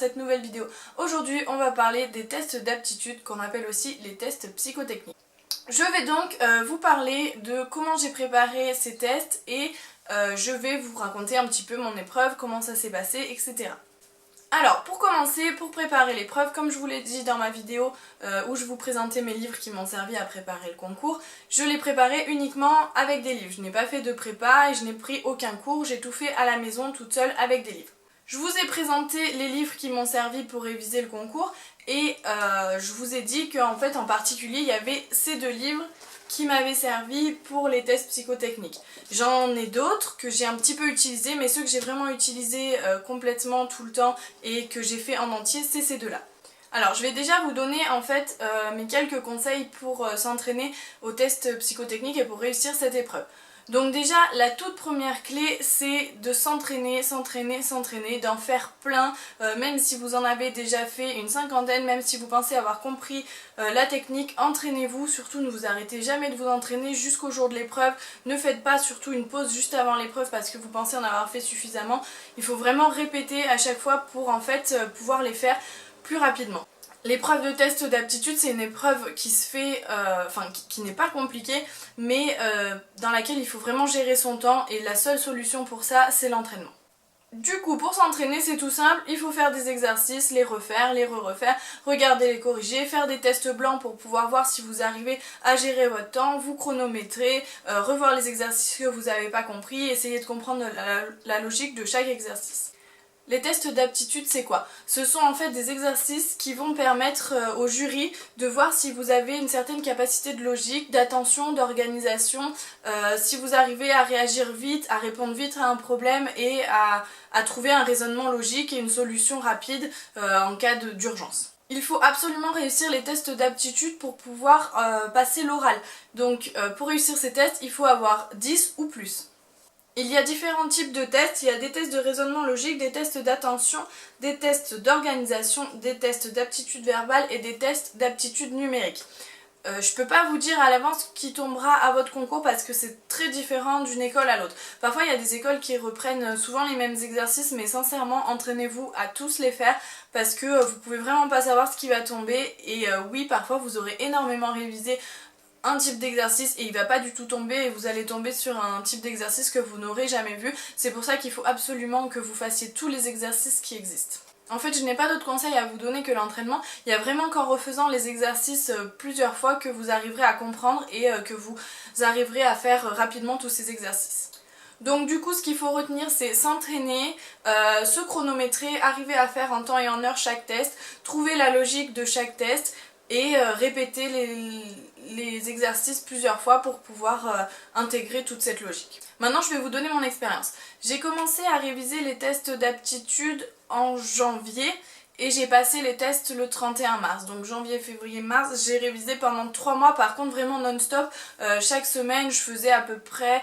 cette nouvelle vidéo. Aujourd'hui on va parler des tests d'aptitude qu'on appelle aussi les tests psychotechniques. Je vais donc vous parler de comment j'ai préparé ces tests et je vais vous raconter un petit peu mon épreuve, comment ça s'est passé, etc. Alors pour commencer, pour préparer l'épreuve, comme je vous l'ai dit dans ma vidéo où je vous présentais mes livres qui m'ont servi à préparer le concours, je l'ai préparé uniquement avec des livres. Je n'ai pas fait de prépa et je n'ai pris aucun cours, j'ai tout fait à la maison toute seule avec des livres. Je vous ai présenté les livres qui m'ont servi pour réviser le concours et je vous ai dit qu'en fait en particulier il y avait ces deux livres qui m'avaient servi pour les tests psychotechniques. J'en ai d'autres que j'ai un petit peu utilisés, mais ceux que j'ai vraiment utilisés complètement tout le temps et que j'ai fait en entier, c'est ces deux-là. Alors je vais déjà vous donner en fait mes quelques conseils pour s'entraîner aux tests psychotechniques et pour réussir cette épreuve. Donc déjà, la toute première clé, c'est de s'entraîner, d'en faire plein, même si vous en avez déjà fait une cinquantaine, même si vous pensez avoir compris la technique, entraînez-vous, surtout ne vous arrêtez jamais de vous entraîner jusqu'au jour de l'épreuve, ne faites pas surtout une pause juste avant l'épreuve parce que vous pensez en avoir fait suffisamment, il faut vraiment répéter à chaque fois pour en fait pouvoir les faire plus rapidement. L'épreuve de test d'aptitude, c'est une épreuve qui se fait, qui n'est pas compliquée, mais dans laquelle il faut vraiment gérer son temps et la seule solution pour ça, c'est l'entraînement. Du coup, pour s'entraîner, c'est tout simple, il faut faire des exercices, les refaire, les re-refaire, regarder les corriger, faire des tests blancs pour pouvoir voir si vous arrivez à gérer votre temps, vous chronométrer, revoir les exercices que vous n'avez pas compris, essayer de comprendre la logique de chaque exercice. Les tests d'aptitude, c'est quoi? Ce sont en fait des exercices qui vont permettre au jury de voir si vous avez une certaine capacité de logique, d'attention, d'organisation, si vous arrivez à réagir vite, à répondre vite à un problème et à trouver un raisonnement logique et une solution rapide en cas d'urgence. Il faut absolument réussir les tests d'aptitude pour pouvoir passer l'oral. Donc pour réussir ces tests, il faut avoir 10 ou plus. Il y a différents types de tests, il y a des tests de raisonnement logique, des tests d'attention, des tests d'organisation, des tests d'aptitude verbale et des tests d'aptitude numérique. Je peux pas vous dire à l'avance qui tombera à votre concours parce que c'est très différent d'une école à l'autre. Parfois il y a des écoles qui reprennent souvent les mêmes exercices, mais sincèrement entraînez-vous à tous les faire parce que vous pouvez vraiment pas savoir ce qui va tomber et oui parfois vous aurez énormément révisé un type d'exercice et il va pas du tout tomber et vous allez tomber sur un type d'exercice que vous n'aurez jamais vu. C'est pour ça qu'il faut absolument que vous fassiez tous les exercices qui existent. En fait, je n'ai pas d'autres conseils à vous donner que l'entraînement. Il y a vraiment qu'en refaisant les exercices plusieurs fois que vous arriverez à comprendre et que vous arriverez à faire rapidement tous ces exercices. Donc du coup ce qu'il faut retenir c'est s'entraîner, se chronométrer, arriver à faire en temps et en heure chaque test, trouver la logique de chaque test et répéter les exercices plusieurs fois pour pouvoir intégrer toute cette logique. Maintenant je vais vous donner mon expérience. J'ai commencé à réviser les tests d'aptitude en janvier et j'ai passé les tests le 31 mars. Donc janvier, février, mars, j'ai révisé pendant 3 mois par contre vraiment non-stop. Chaque semaine je faisais à peu près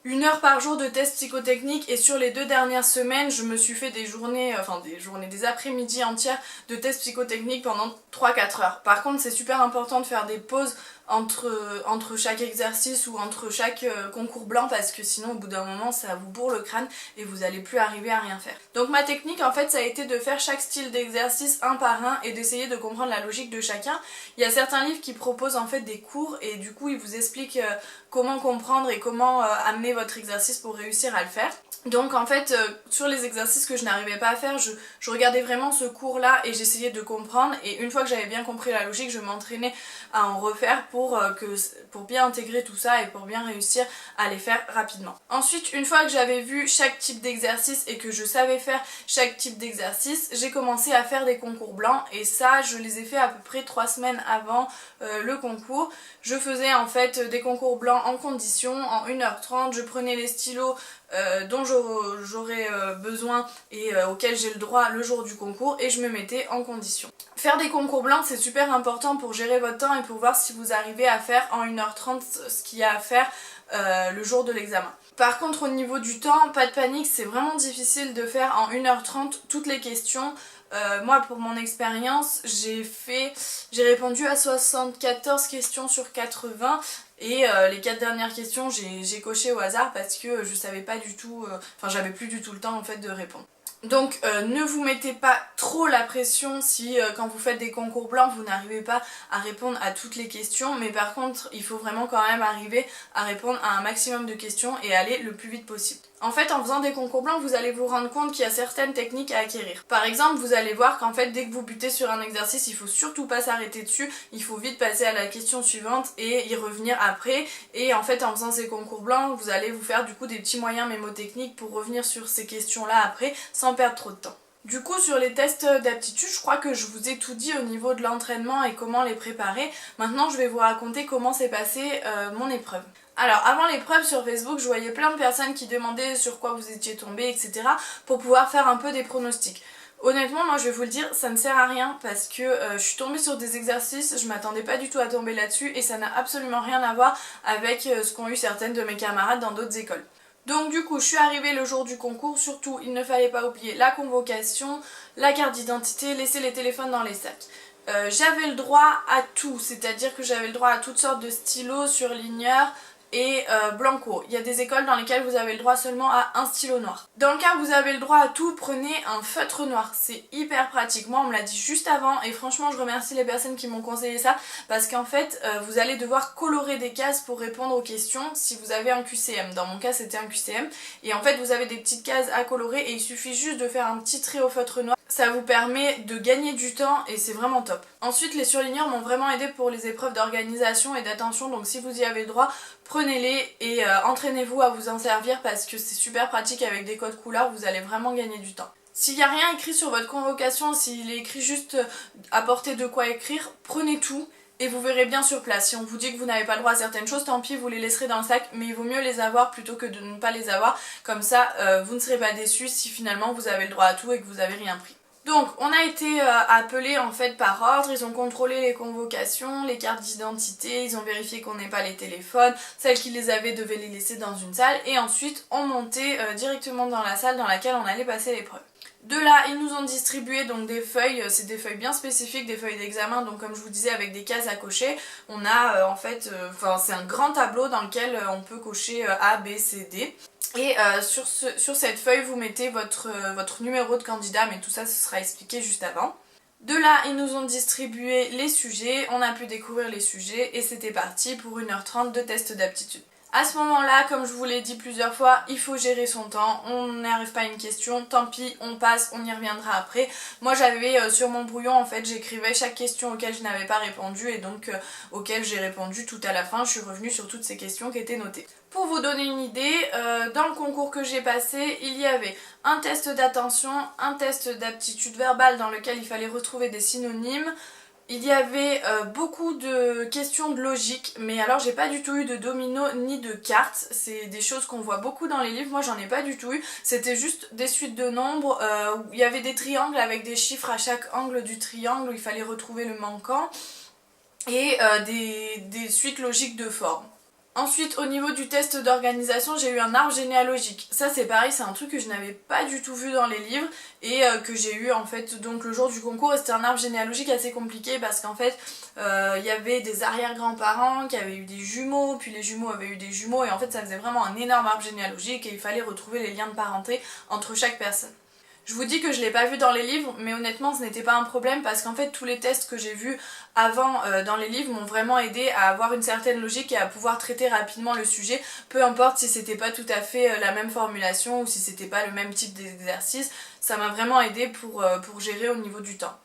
1 heure par jour de tests psychotechniques et sur les 2 dernières semaines je me suis fait des après-midi entières de tests psychotechniques pendant 3-4 heures. Par contre c'est super important de faire des pauses entre chaque exercice ou entre chaque concours blanc parce que sinon au bout d'un moment ça vous bourre le crâne et vous n'allez plus arriver à rien faire. Donc ma technique en fait ça a été de faire chaque style d'exercice un par un et d'essayer de comprendre la logique de chacun. Il y a certains livres qui proposent en fait des cours et du coup ils vous expliquent comment comprendre et comment amener votre exercice pour réussir à le faire. Donc en fait sur les exercices que je n'arrivais pas à faire, je regardais vraiment ce cours là et j'essayais de comprendre et une fois que j'avais bien compris la logique je m'entraînais à en refaire pour bien intégrer tout ça et pour bien réussir à les faire rapidement. Ensuite une fois que j'avais vu chaque type d'exercice et que je savais faire chaque type d'exercice, j'ai commencé à faire des concours blancs et ça je les ai fait à peu près 3 semaines avant le concours. Je faisais en fait des concours blancs en condition, en 1h30, je prenais les stylos dont j'aurais besoin et auxquels j'ai le droit le jour du concours et je me mettais en condition. Faire des concours blancs c'est super important pour gérer votre temps et pour voir si vous arrivez à faire en 1h30 ce qu'il y a à faire le jour de l'examen. Par contre au niveau du temps, pas de panique, c'est vraiment difficile de faire en 1h30 toutes les questions. Moi pour mon expérience j'ai répondu à 74 questions sur 80 et les 4 dernières questions j'ai coché au hasard parce que je savais pas du tout, j'avais plus du tout le temps en fait de répondre. Donc ne vous mettez pas trop la pression si quand vous faites des concours blancs vous n'arrivez pas à répondre à toutes les questions, mais par contre il faut vraiment quand même arriver à répondre à un maximum de questions et aller le plus vite possible. En fait, en faisant des concours blancs, vous allez vous rendre compte qu'il y a certaines techniques à acquérir. Par exemple, vous allez voir qu'en fait, dès que vous butez sur un exercice, il faut surtout pas s'arrêter dessus, il faut vite passer à la question suivante et y revenir après. Et en fait, en faisant ces concours blancs, vous allez vous faire du coup des petits moyens mémotechniques pour revenir sur ces questions-là après, sans perdre trop de temps. Du coup, sur les tests d'aptitude, je crois que je vous ai tout dit au niveau de l'entraînement et comment les préparer. Maintenant, je vais vous raconter comment s'est passée mon épreuve. Alors, avant l'épreuve sur Facebook, je voyais plein de personnes qui demandaient sur quoi vous étiez tombé, etc. pour pouvoir faire un peu des pronostics. Honnêtement, moi je vais vous le dire, ça ne sert à rien parce que je suis tombée sur des exercices, je m'attendais pas du tout à tomber là-dessus et ça n'a absolument rien à voir avec ce qu'ont eu certaines de mes camarades dans d'autres écoles. Donc du coup, je suis arrivée le jour du concours, surtout il ne fallait pas oublier la convocation, la carte d'identité, laisser les téléphones dans les sacs. J'avais le droit à tout, c'est-à-dire que j'avais le droit à toutes sortes de stylos, surligneurs, et blanco. Il y a des écoles dans lesquelles vous avez le droit seulement à un stylo noir. Dans le cas où vous avez le droit à tout, prenez un feutre noir. C'est hyper pratique. Moi, on me l'a dit juste avant et franchement, je remercie les personnes qui m'ont conseillé ça parce qu'en fait, vous allez devoir colorer des cases pour répondre aux questions si vous avez un QCM. Dans mon cas, c'était un QCM. Et en fait, vous avez des petites cases à colorer et il suffit juste de faire un petit trait au feutre noir. Ça vous permet de gagner du temps et c'est vraiment top. Ensuite, les surligneurs m'ont vraiment aidé pour les épreuves d'organisation et d'attention. Donc si vous y avez le droit, prenez-les et entraînez-vous à vous en servir parce que c'est super pratique avec des codes couleurs, vous allez vraiment gagner du temps. S'il n'y a rien écrit sur votre convocation, s'il est écrit juste apporter de quoi écrire, prenez tout et vous verrez bien sur place. Si on vous dit que vous n'avez pas le droit à certaines choses, tant pis, vous les laisserez dans le sac, mais il vaut mieux les avoir plutôt que de ne pas les avoir. Comme ça, vous ne serez pas déçus si finalement vous avez le droit à tout et que vous n'avez rien pris. Donc on a été appelés en fait par ordre, ils ont contrôlé les convocations, les cartes d'identité, ils ont vérifié qu'on n'ait pas les téléphones, celles qui les avaient devaient les laisser dans une salle et ensuite on montait directement dans la salle dans laquelle on allait passer l'épreuve. De là, ils nous ont distribué donc des feuilles, c'est des feuilles bien spécifiques, des feuilles d'examen, donc comme je vous disais avec des cases à cocher. On a en fait, c'est un grand tableau dans lequel on peut cocher A, B, C, D. Et sur cette feuille, vous mettez votre numéro de candidat, mais tout ça, ce sera expliqué juste avant. De là, ils nous ont distribué les sujets, on a pu découvrir les sujets et c'était parti pour 1h30 de test d'aptitude. À ce moment-là, comme je vous l'ai dit plusieurs fois, il faut gérer son temps, on n'arrive pas à une question, tant pis, on passe, on y reviendra après. Moi j'avais sur mon brouillon, en fait, j'écrivais chaque question auquel je n'avais pas répondu et donc auquel j'ai répondu tout à la fin, je suis revenue sur toutes ces questions qui étaient notées. Pour vous donner une idée, dans le concours que j'ai passé, il y avait un test d'attention, un test d'aptitude verbale dans lequel il fallait retrouver des synonymes. Il y avait beaucoup de questions de logique, mais alors j'ai pas du tout eu de domino ni de cartes, c'est des choses qu'on voit beaucoup dans les livres, moi j'en ai pas du tout eu, c'était juste des suites de nombres, où il y avait des triangles avec des chiffres à chaque angle du triangle où il fallait retrouver le manquant, et des suites logiques de formes. Ensuite, au niveau du test d'organisation, j'ai eu un arbre généalogique. Ça c'est pareil, c'est un truc que je n'avais pas du tout vu dans les livres et que j'ai eu en fait donc le jour du concours et c'était un arbre généalogique assez compliqué parce qu'en fait il y avait des arrière-grands-parents qui avaient eu des jumeaux, puis les jumeaux avaient eu des jumeaux et en fait ça faisait vraiment un énorme arbre généalogique et il fallait retrouver les liens de parenté entre chaque personne. Je vous dis que je l'ai pas vu dans les livres, mais honnêtement ce n'était pas un problème parce qu'en fait tous les tests que j'ai vus avant dans les livres m'ont vraiment aidé à avoir une certaine logique et à pouvoir traiter rapidement le sujet, peu importe si c'était pas tout à fait la même formulation ou si c'était pas le même type d'exercice, ça m'a vraiment aidé pour gérer au niveau du temps.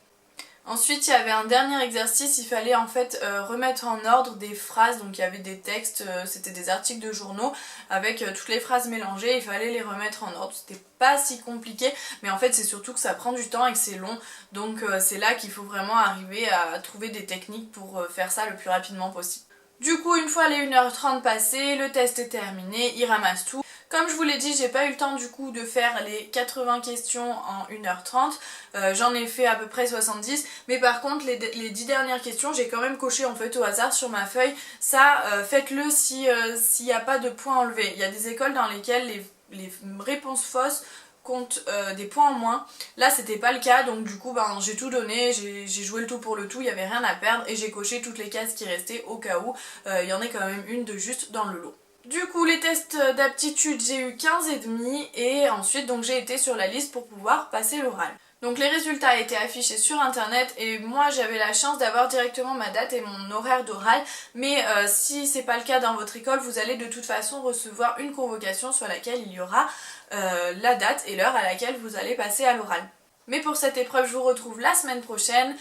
Ensuite, il y avait un dernier exercice, il fallait en fait remettre en ordre des phrases, donc il y avait des textes, c'était des articles de journaux avec toutes les phrases mélangées, il fallait les remettre en ordre. C'était pas si compliqué, mais en fait c'est surtout que ça prend du temps et que c'est long, donc c'est là qu'il faut vraiment arriver à trouver des techniques pour faire ça le plus rapidement possible. Du coup, une fois les 1h30 passées, le test est terminé, il ramasse tout. Comme je vous l'ai dit, j'ai pas eu le temps du coup de faire les 80 questions en 1h30, j'en ai fait à peu près 70, mais par contre les 10 dernières questions, j'ai quand même coché en fait au hasard sur ma feuille. Ça, faites-le s'il n'y a pas de points enlevés. Il y a des écoles dans lesquelles les réponses fausses comptent des points en moins. Là c'était pas le cas, donc du coup j'ai tout donné, j'ai joué le tout pour le tout, il n'y avait rien à perdre et j'ai coché toutes les cases qui restaient au cas où il y en ait quand même une de juste dans le lot. Du coup les tests d'aptitude j'ai eu 15,5 et ensuite donc j'ai été sur la liste pour pouvoir passer l'oral. Donc les résultats étaient affichés sur internet et moi j'avais la chance d'avoir directement ma date et mon horaire d'oral, mais si c'est pas le cas dans votre école, vous allez de toute façon recevoir une convocation sur laquelle il y aura la date et l'heure à laquelle vous allez passer à l'oral. Mais pour cette épreuve, je vous retrouve la semaine prochaine,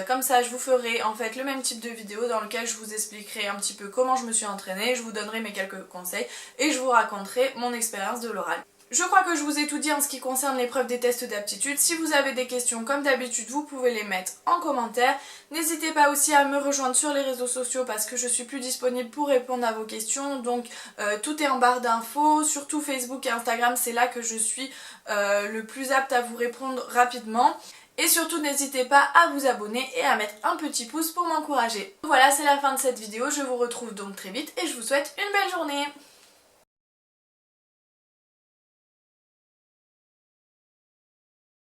comme ça je vous ferai en fait le même type de vidéo dans lequel je vous expliquerai un petit peu comment je me suis entraînée, je vous donnerai mes quelques conseils et je vous raconterai mon expérience de l'oral. Je crois que je vous ai tout dit en ce qui concerne l'épreuve des tests d'aptitude. Si vous avez des questions comme d'habitude, vous pouvez les mettre en commentaire. N'hésitez pas aussi à me rejoindre sur les réseaux sociaux parce que je suis plus disponible pour répondre à vos questions. Donc tout est en barre d'infos, surtout Facebook et Instagram, c'est là que je suis le plus apte à vous répondre rapidement. Et surtout n'hésitez pas à vous abonner et à mettre un petit pouce pour m'encourager. Voilà, c'est la fin de cette vidéo, je vous retrouve donc très vite et je vous souhaite une belle journée.